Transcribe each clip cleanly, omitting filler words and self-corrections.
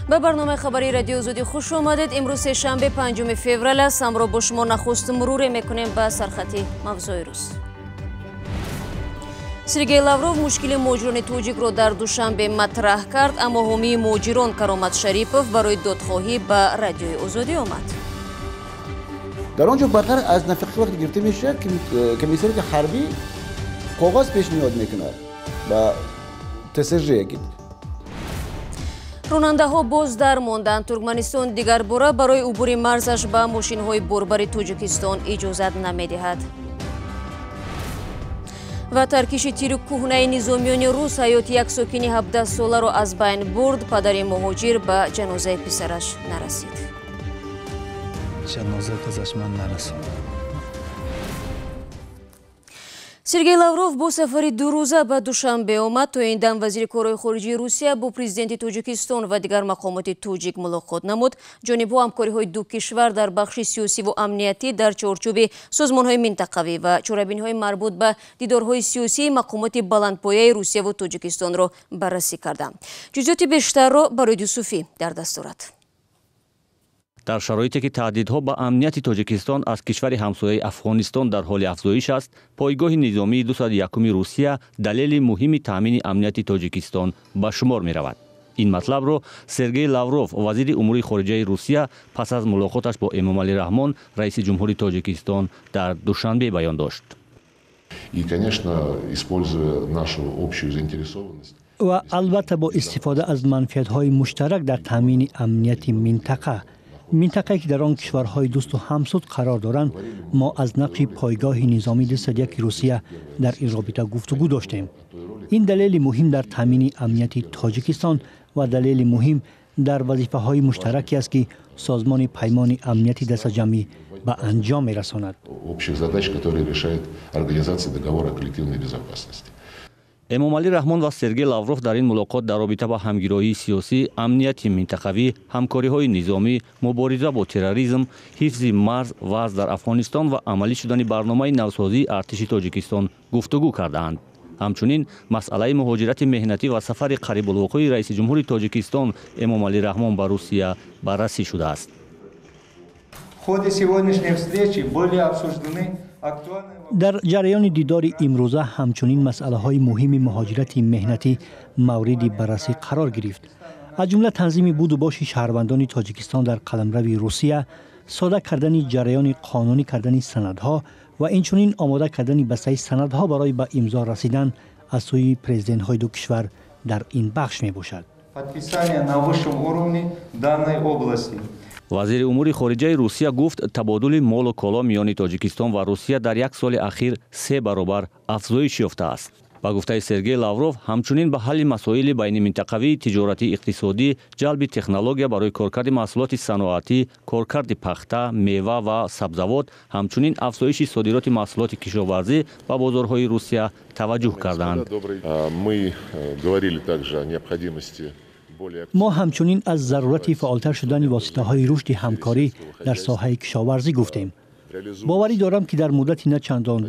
به برنامه خبری رادیو زودی خوش آمدید. امروز سه‌شنبه 5 فوریه است. همراه با شما نخست مرور میکنیم به سرخط موضوع روز. سرگئی لاوروف مشکل مهاجران توجیک را در دوشنبه مطرح کرد، اما حامی مهاجران کرامت شریپوف برای دادخواهی به رادیوی آزادی آمد. در آنجا بغیر از نفقه وقتی گرفته میشه کمیسریت حربی کاغذ پیشنهاد میکنه و تسجیل گید. راننده ها باز در ماندند. ترکمنستان دیگر باره برای عبور مرزش به ماشین های بربر تاجیکستان اجازت نمیدهد. و ترکیش تیر کهنه نظامیان روس حیات یک ساکن 17 ساله را از بین برد. پدر مهاجر به جنازه پسرش نرسید. جنازه پسرش من نرسید. سرگئی لاوروف با سفری 2 روزه به دوشنبه آمد. تا این دم وزیر کارهای خارجه روسیه با پرزیدنت تاجیکستان و دیگر مقامات تاجیک ملاقات نمود. جانبها همکاری‌های دو کشور در بخش سیاسی و امنیتی در چارچوب سازمان‌های منطقوی و چاره‌بینی‌های مربوط به دیدارهای سیاسی مقامات بلندپایه روسیه و تاجیکستان را بررسی کردند. جزئیات بیشتر را برای یوسفی در دستورات. در شرایطی که تهدیدها به امنیت تاجیکستان از کشور همسایه افغانستان در حال افزایش است، پایگاه نظامی 201 روسیه دلیل مهم تامین امنیت تاجیکستان به شمار می رود. این مطلب را سرگئی لاوروف وزیر امور خارجه روسیه پس از ملاقاتش با امامعلی رحمان رئیس جمهوری تاجیکستان در دوشنبه بیان داشت. و البته با استفاده از منفعت‌های مشترک در تامین امنیت منطقه که در آن کشورهای دوست و همسود قرار دارند، ما از نقش پایگاه نظامی 201 روسیه در این رابطه گفتگو داشتیم. این دلیل مهم در تامین امنیت تاجیکستان و دلیل مهم در وظیفه‌های مشترکی است که سازمان پیمان امنیتی دست جمعی به انجام می‌رساند. امامعلی رحمان و سرگئی لاوروف در این ملاقات در رابطه با همگرایی سیاسی، امنیت منطقوی، همکاری‌های نظامی، مبارزه با تروریسم، حفظ مرز وضع در افغانستان و عملی شدن برنامه نوسازی ارتش تاجیکستان گفتگو کردند. همچنین مسئله مهاجرت مهنتی و سفر قریب الوقوع رئیس جمهور تاجیکستان امامعلی رحمان به روسیه بررسی شده است. در جریان دیدار امروزه همچنین مسئله های مهم مهاجرت مهنتی مورد بررسی قرار گرفت. از جمله تنظیم بود و باش شهروندان تاجیکستان در قلمرو روسیه، ساده کردن جریان قانونی کردن سندها و اینچنین آماده کردن بسته سندها برای به امضا رسیدن از سوی پرزیدنت های دو کشور در این بخش می باشد. وزیر امور خارجه روسیه گفت تبادل مال و کالا میان تاجیکستان و روسیه در یک سال اخیر 3 برابر افزایش یافته است. با گفته سرگئی لاوروف، همچنین به حل مسائل بین منطقوی، تجارتی، اقتصادی، جلب تکنولوژیا برای کارکرد محصولات صنعتی، کارکرد پخته، میوه و سبزیجات، همچنین افزایش صادرات محصولات کشاورزی به بازارهای روسیه توجه کردند. ما همچنین از ضرورت فعالتر شدن واسطه‌های رشد همکاری در ساحه کشاورزی گفتیم. باوری دارم که در مدت نه چندان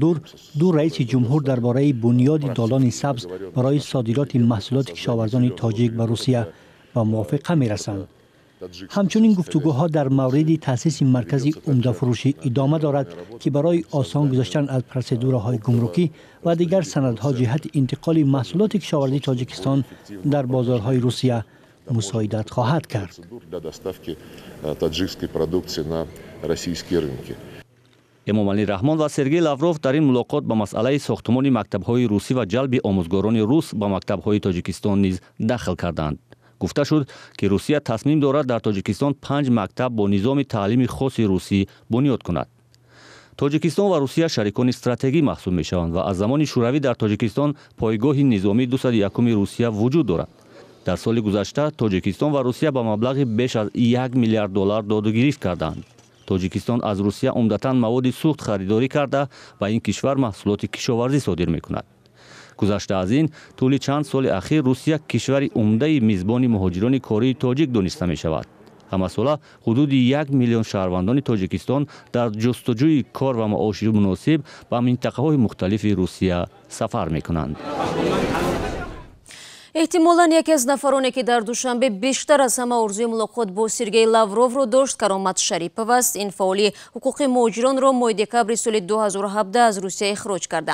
دو رئیس جمهور درباره بنیاد دالان سبز برای صادرات محصولات کشاورزان تاجیک به روسیه به موافقه می‌رسند. همچنین گفتگوها در مورد تأسیس مرکزی عمده فروشی ادامه دارد که برای آسان گذشتن از پروسیدورهای گمرکی و دیگر سندها جهت انتقال محصولات کشاورزی تاجیکستان در بازارهای روسیه مساعدت خواهد کرد. امامعلی رحمان و سرگئی لاوروف در این ملاقات به مسئله ساختمان مکتب‌های روسی و جلب آموزگاران روس به مکتب‌های تاجیکستان نیز دخل کردند. گفته شد که روسیه تصمیم دارد در تاجیکستان 5 مکتب با نظام تعلیم خاص روسی بنیاد کند. تاجیکستان و روسیه شریکان استراتژیکی محسوب می‌شوند و از زمان شوروی در تاجیکستان پایگاه نظامی 201 روسیه وجود دارد. در سال گذشته تاجیکستان و روسیه با مبلغ بیش از 1 میلیارد دلار داد و گرفت کردند. تاجیکستان از روسیه عمدتاً مواد سوخت خریداری کرده و این کشور محصولات کشاورزی صادر می‌کند. گذشته از این، طول چند سال اخیر روسیه کشور عمده میزبان مهاجران کاری تاجیک دانسته می‌شود. همه ساله حدود 1 میلیون شهروندان تاجیکستان در جستجوی کار و معاش مناسب به منطقه‌های مختلف روسیه سفر می‌کنند. احتمالاً یکی از نفرانی که در دوشنبه بیشتر از همه آرزوی ملاقات با سرگئی لاوروف رو داشت کرامت شریپوف است. این فعالی حقوق مهاجران را ماه دکبر سال 2017 از روسیه اخراج کرده.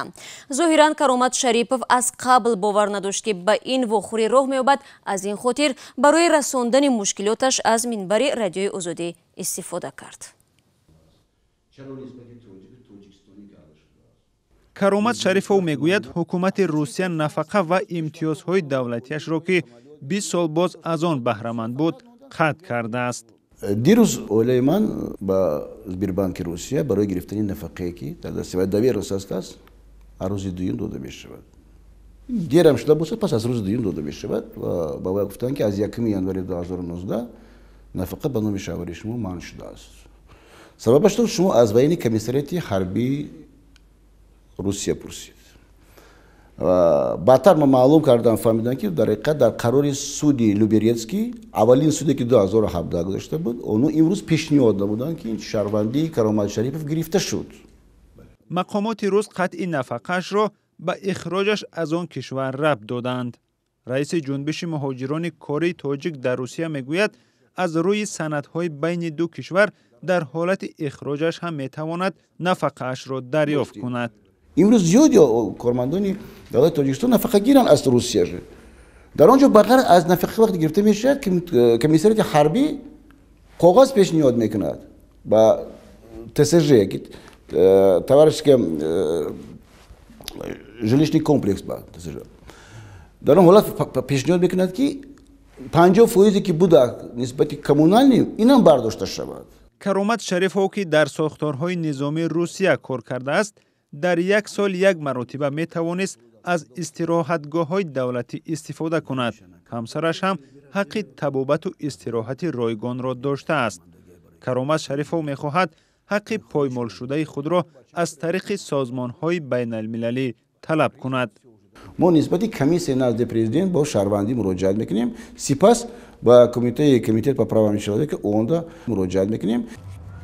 ظاهراً کرامت شریپوف از قبل باور نداشت که به این واخوری راه می‌یابد. از این خاطر برای رساندن مشکلاتش از منبر رادیوی آزادی استفاده کرد. کرامت شریفوف میگوید حکومت روسیه نفقه و امتیازهای دولتیش را که 20 سال باز از آن بهره‌مند بود قطع کرده است. دیروز اولای من با سبیربانک روسیه برای گرفتن نفقه که در دست داوی رساست است روز دوم داده میشود. دیرم شده بود پس از روز دوم داده میشود و با وی گفتن که از 1 ژانویه 2019 نفقه به نام شهری شما منع شده است. سببش تو شما از بین کمیسریت حربی روسیه پرسید. بعدتر ما معلوم کردم فهمیدم که در حقیقت در قرار سودی لوبریتسکی اولین سودی که 2017 گذاشته بود اونو امروز پیشنهاد دادن که این شهروندی کرامت شریپوف گرفته شد. مقامات روس قطع نفقه‌اش را به اخراجش از آن کشور ربط دادند. رئیس جنبش مهاجران کره تاجیک در روسیه میگوید از روی سندهای بین دو کشور در حالت اخراجش هم میتواند نفقه‌اش را دریافت کند. امروز زیادی کارمندان دولت تاجیکستان نفقه گیرن از روسیه. در آنجا بغیر از نفقه وقتی گرفته میشه کمیسریت حربی کاغذ پیشنهاد میکند با TSJ که товарищеский жилищный комплекс با TSJ. در آن حالت پیشنهاد میکند که 50% که بوده نسبت کمونالی اینم برداشته شود. کرامت شریفوف که در ساختارهای نظامی روسیه کار کرده است در 1 سال 1 مرتبه می توانست از استراحتگاه‌های دولتی استفاده کند. همسرش هم حق طبابت و استراحت رایگان را داشته است. کرامت شریفوف می خواهد حق پایمال شده خود را از طریق سازمان‌های بین المللی طلب کند. ما نسبت کمیسیون نزد پرزیدنت با شهروندی مراجعت میکنیم. سپس با کمیته по правам человека اونجا مراجعت میکنیم.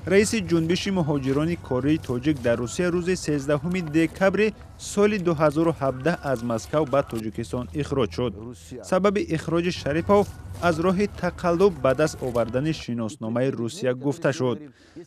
رئیس جنبش مهاجران کره تاجیک در روسیه روز 13 دکبر سال 2017 از مسکو به تاجیکستان اخراج شد. سبب اخراج شریپوف از راه تقلب به دست آوردن شناسنامه روسیه گفته شد.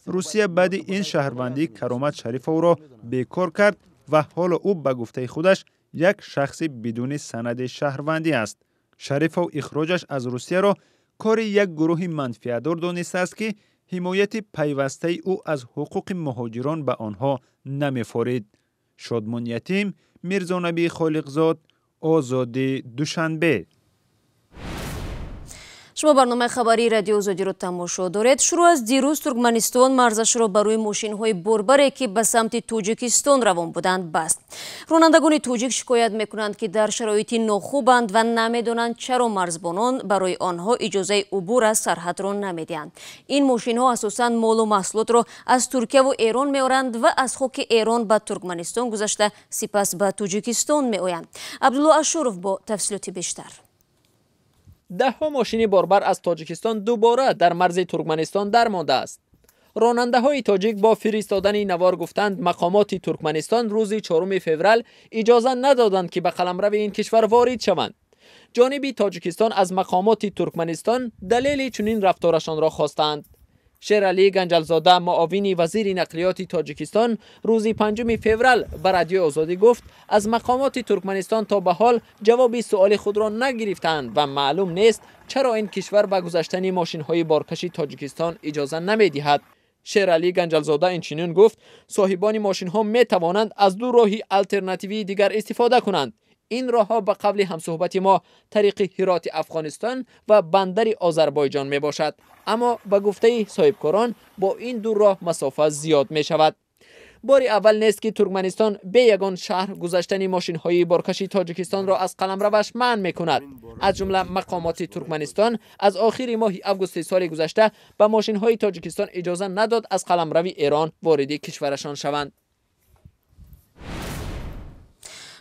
روسیه بعد این شهروندی کرامت شریپوف را بیکار کرد و حالا او به گفته خودش یک شخص بدون سند شهروندی است. شریپوف اخراجش از روسیه را کار یک گروه منفعت‌دار دانسته است که حمایت پیوسته او از حقوق مهاجران به آنها نمی‌فورید. شادمان یتیم، میرزا نبی خالقزاد، آزادی دوشنبه. شما برنامه خبری رادیو آزادی را تماشا دارید. شروع از دیروز ترکمنستان مرزش را بر روی ماشین‌های بربری که به سمت تاجیکستان روان بودند بست. رانندگان تاجیک شکایت می‌کنند که در شرایط ناخوبند و نمی‌دانند چرا مرزبانان برای آنها اجازه عبور از سرحد را نمی‌دهند. این ماشین‌ها اساساً مال و محصولات را از ترکیه و ایران می‌آورند و از خاک ایران به ترکمنستان گذشته سپس به تاجیکستان می‌آیند. عبدالله اشورف با تفصیلات بیشتر. ده‌ها ماشین بربر از تاجیکستان دوباره در مرز ترکمنستان درمانده است. راننده های تاجیک با فرستادن نوار گفتند مقامات ترکمنستان روز 4 فوریه اجازه ندادند که به قلمرو این کشور وارد شوند. جانب تاجیکستان از مقامات ترکمنستان دلیل چنین رفتارشان را خواستند. شیرعلی گنجلزاده معاون وزیر نقلیات تاجیکستان روز 5 فوریه به رادیو آزادی گفت از مقامات ترکمنستان تا به حال جواب سوال خود را نگرفتند و معلوم نیست چرا این کشور به گذشتن ماشین‌های بارکشی تاجیکستان اجازه نمی‌دهد. شیرعلی گنجلزاده اینچنین گفت صاحبان ماشین‌ها می توانند از دو راه آلترناتیوی دیگر استفاده کنند. این راه‌ها به قبل همصحبت ما طریق هرات افغانستان و بندر آذربایجان می باشد، اما به گفته صاحبکاران با این دو راه مسافت زیاد می شود. بار اول نیست که ترکمنستان به یگان شهر گذشتن ماشین‌های بارکشی تاجیکستان را از قلمروش منع می‌کند. از جمله مقامات ترکمنستان از آخر ماه آگوست سال گذشته به ماشین‌های تاجیکستان اجازه نداد از قلمرو ایران وارد کشورشان شوند.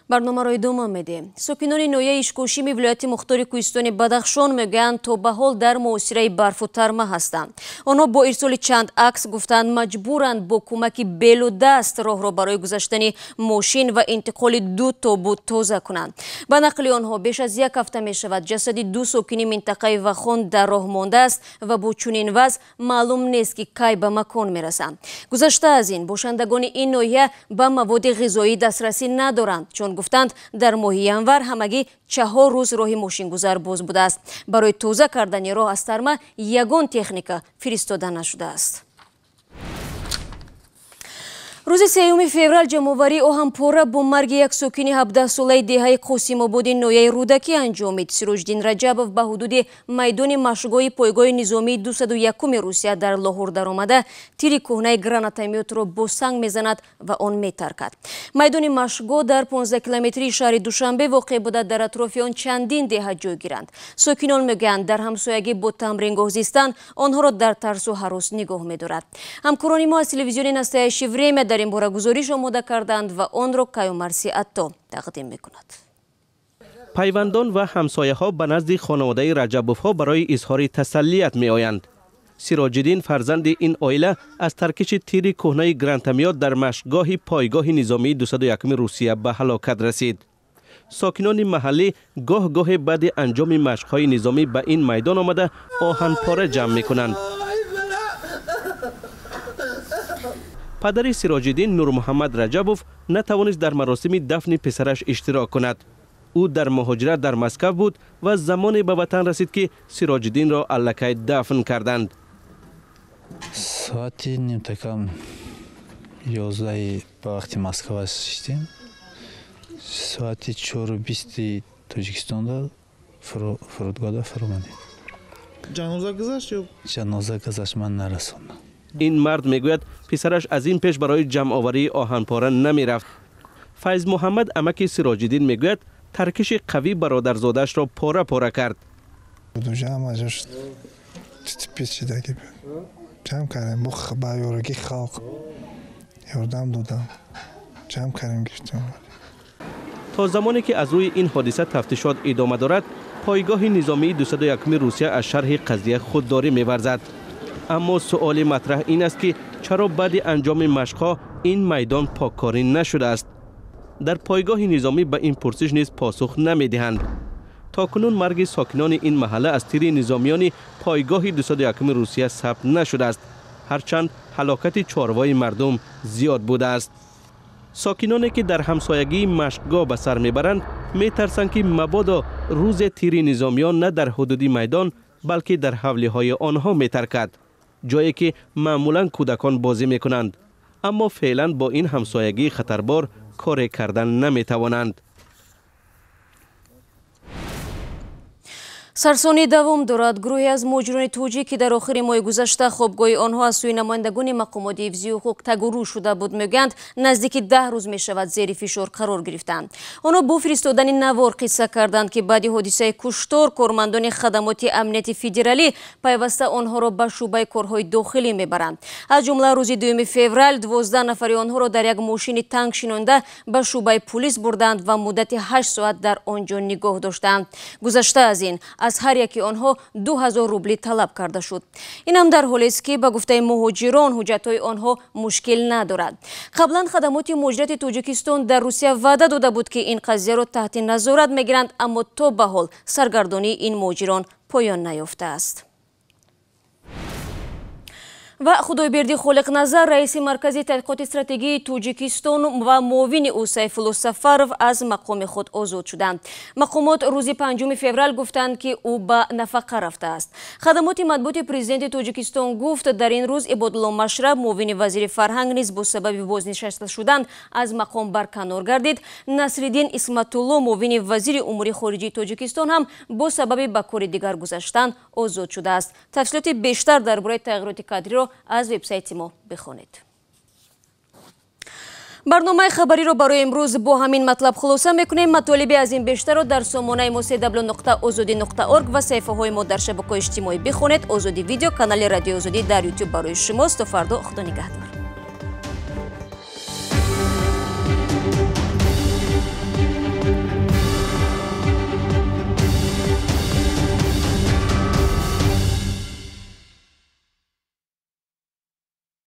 برنامه را ادامه میدیم. ساکنان نویه اشکوشیمی ولایت مختار کوهستان بدخشان میگویند تا به حال در معاصره برف و ترمه هستند. آنها با ارسال چند عکس گفتند مجبورند با کمک بیل و دست راه را برای گذشتن ماشین و انتقال 2 تابوت تازه کنند. به نقل آنها بیش از 1 هفته می شود جسد 2 ساکن منطقه وخان در راه مانده است و با چنین وضع معلوم نیست که کی به مکان میرسند. گذشته از این باشندگان این نویه به مواد غذایی دسترسی ندارند، چون گفتند در ماه ینور همگی 4 روز راه ماشین گذار باز بوده است. برای تازه کردن راه از ترمه یگان تکنیک فرستاده نشده است. روز 3 فوریه جمعآوری آهنپوره با مرگ یک ساکن 17 ساله دهه قاسم‌آباد نویه رودکی انجامید. سیروجدین رجبов به حدود میدان مشق‌های پایگاه نظامی 201 روسیه در لاهور درآمده تیر کهنه گراناتومیت را با سنگ میزند و آن میترکد. میدان مشق‌ها در 15 کیلومتری شهر دوشنبه واقع بوده. در اطراف آن چندین دهه جای گیرند. ساکنان میگویند در همسایگی با تمرینگاه زیستن آنها را در ترس و هراس نگاه می‌دارد. همکاران ما از تلویزیون نسته شیوریم در این باره گزارش آماده کردند و آن را کیومرسی عطا تقدیم می‌کند. پیوندان و همسایه ها به نزد خانواده رجبوف ها برای اظهار تسلیت می آیند. سیراج‌الدین فرزند این عائله از ترکش تیر کهنه گراناتومیت در مشقگاه پایگاه نظامی 201 روسیه به هلاکت رسید. ساکنان محلی گاه بعد انجام مشق‌های نظامی به این میدان آمده آهنپاره جمع می کنند. پدر سیراج‌الدین نور محمد رجبوف نتوانست در مراسم دفن پسرش اشتراک کند. او در مهاجرت در مسکو بود و زمانی به وطن رسید که سیراج‌الدین را الکی دفن کردند. ساعتی نیم تکم 11 به وقت مسکو شدیم. ساعتی 4:20 تاجیکستان فرودگاه فرمانید. جنازه گذشت یا؟ جنازه گذشت، من نرسوندم. این مرد میگوید پسرش از این پیش برای جمع آوری آهنپاره نمی رفت. فیض محمد عمک سیراج‌الدین میگوید ترکش قوی برادرزادش را پاره کرد. جمع کردیم با یارگی خلق یاردم دادم، جمع کردیم گشتیم. تا زمانی که از روی این حادثه تفتیشات ادامه دارد، پایگاه نظامی 201 روسیه از شرح قضیه خودداری می‌ورزد. اما سؤال مطرح این است که چرا بعد انجام مشق‌ها این میدان پاککاری نشده است؟ در پایگاه نظامی به این پرسش نیز پاسخ نمی‌دهند. تاکنون مرگ ساکنان این محله از تیر نظامیان پایگاه 201 روسیه ثبت نشده است، هرچند هلاکت چاروای مردم زیاد بوده است. ساکنانی که در همسایگی مشقگاه به سر میبرند میترسند که مبادا روز تیر نظامیان نه در حدود میدان بلکه در حولی‌های آنها میترکد، جایی که معمولا کودکان بازی میکنند، اما فعلا با این همسایگی خطربار کار کردن نمیتوانند. سرسانی دوام دارد. گروهی از مهاجران توجیک که در آخر ماه گذشته خوابگاه آنها از سوی نمایندگان مقامات حفظی حقوق تگرو شده بود میگویند نزدیک 10 روز می شود زیر فشار قرار گرفتند. آنها با فرستادن نوار قصه کردند که بعد حادثه کشتار کارمندان خدمات امنیت فدرالی پیوسته آنها را به شعبه کارهای داخلی میبرند. از جمله روز 2 فوریه 12 نفر آنها را در یک ماشین تانک شینانده به شعبه پلیس بردند و مدت 8 ساعت در آنجا نگاه داشتند. گذشته از این از هر یکی آنها 2000 روبل طلب کرده شد. این هم در حالی است که به گفته مهاجران حجت‌های آنها مشکل ندارد. قبلا خدمات مهاجرت تاجیکستان در روسیه وعده داده بود که این قضیه را تحت نظارت میگیرند، اما تا به حال سرگردانی این مهاجران پایان نیافته است. و خدایبردی خالق نظر رئیس مرکز تحقیقات استراتژی تاجیکستان و معاون او سیفالله سفرов از مقام خود آزاد شدند. مقامات روز 5 فوریه گفتند که او به نفقه رفته است. خدمات مطبوعات پرزیدنت تاجیکستان گفت در این روز عبادالله مشرب معاون وزیر فرهنگ نیز با سبب بازنشسته شدن از مقام برکنار گردید. نصرالدین اسمت‌الله معاون وزیر امور خارجه تاجیکستان هم با سبب به کار دیگر گذشتن آزاد شده است. تفصیلات بیشتر درباره تغییرات کادری را از وبسایت ما بخوانید. برنامه خبری را برای امروز با همین مطلب خلاصه میکنیم. مطالب از این بیشتر را در سامانه ما www.azadi.org و صفحه های ما در شبکه‌های اجتماعی بخوانید. آزادی ویدیو کانال رادیو آزادی در یوتیوب برای شماست. تا فردا، خدا نگهدار.